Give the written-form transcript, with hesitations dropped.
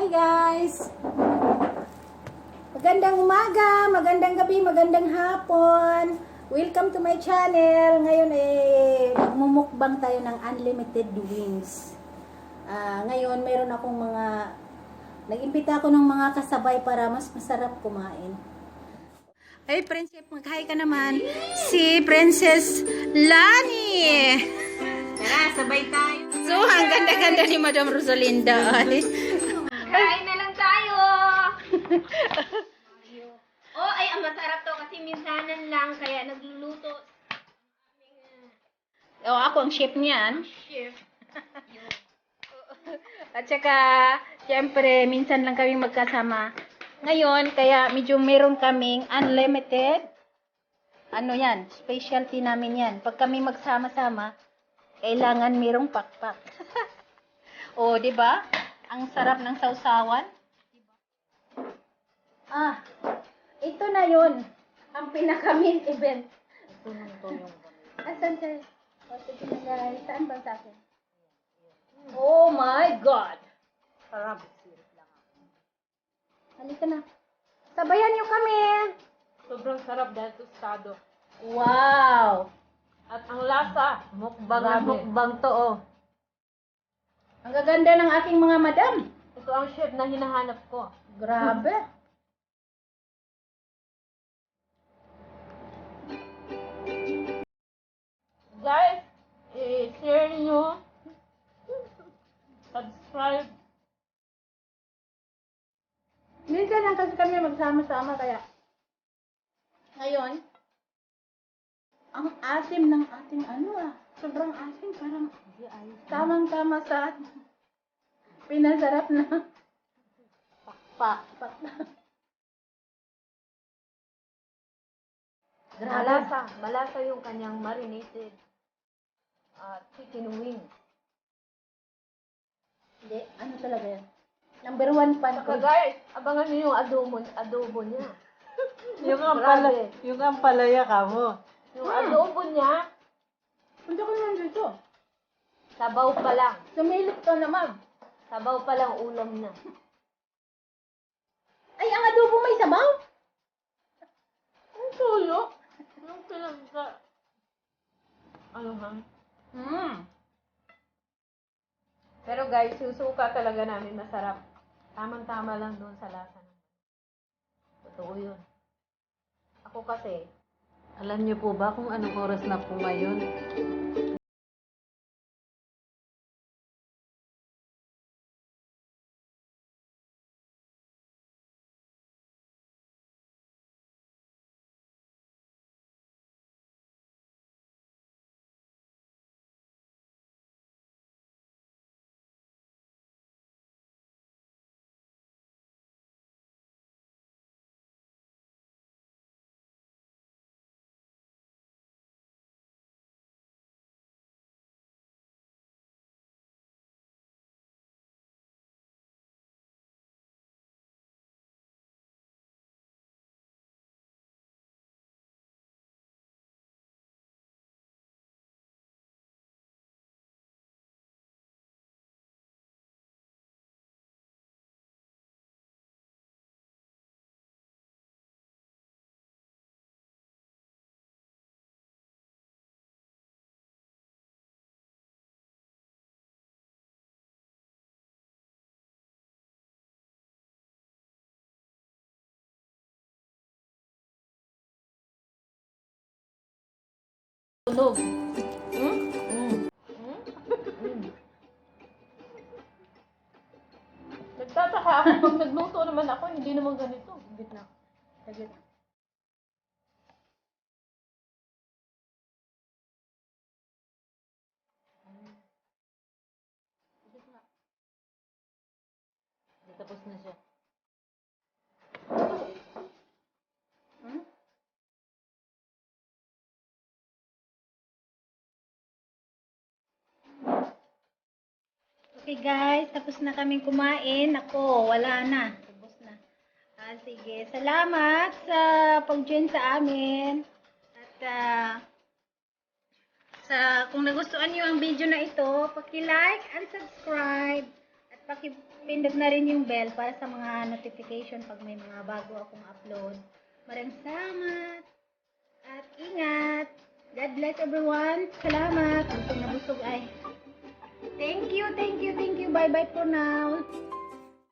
Hi guys! Magandang umaga, magandang gabi, magandang hapon. Welcome to my channel. Ngayon magmumukbang tayo ng unlimited wings. Ngayon mayroon akong nag-imbita ako ng mga kasabay para mas masarap kumain. Ay, Princess, mag-hi ka naman. Si Princess Lani. Tara, sabay tayo. So, ang ganda-ganda ni Madam Rosalinda. Kain na lang tayo. Oh, ay, ang masarap to kasi minsanan lang, kaya nagluluto. Ako ang chef niyan. Chef. At saka, siyempre, minsan lang kami magkasama. Ngayon, kaya medyo meron kaming unlimited. Ano yan? Specialty namin yan. Pag kami magsama-sama, kailangan merong pakpak. O, di ba? Ang sarap ng sausawan. Ito na yun. Ang pinaka-main event. Asan siya? Sige na guys. Saan ba sa akin? Oh my God! Sarap. Halika na. Sabayan niyo kami. Sobrang sarap dahil tostado. Wow! At ang lasa, mukbang na Grabe. mukbang to, oh. Ang gaganda ng aking mga madam. Ito ang chef na hinahanap ko. Grabe. Guys, i-share nyo. Subscribe. Minsan lang kasi kami magsama-sama kaya. Ngayon, ang asim ng ating sobrang asim, parang tamang-tama sa pinasarap na pakpak. Malasa yung kanyang marinated chicken wing. Hindi, ano talaga yan? Number 1 pan ko. Saka guys, abangan nyo yung adobo niya. Yung yung ampalaya ka mo. Yung adobo niya, Punta ko naman dito. sabaw pa lang. Sumilip ka naman. Sabaw pa lang ulam na. Ay, ang adobo may sabaw? Ang tuyo. Yung pinagka... Ano ha? Pero guys, susuka talaga namin masarap. Tamang-tama lang doon sa lasa. Totoo yun. Ako kasi, Alam niyo po ba kung anong oras na po ngayon? Tunog. nagtataka ako pag nagluto naman ako, hindi naman ganito. Git na. Saglit. Tapos na siya. Okay guys, tapos na kaming kumain. Ako, wala na. Tapos na. Sige, salamat sa pag-join sa amin. At kung nagustuhan niyo ang video na ito, paki-like and subscribe. At Pakipindot na rin yung bell para sa mga notification pag may mga bago akong upload. Maraming salamat at ingat. God bless everyone. Salamat. Busog na busog ay. Thank you. Bye-bye for now.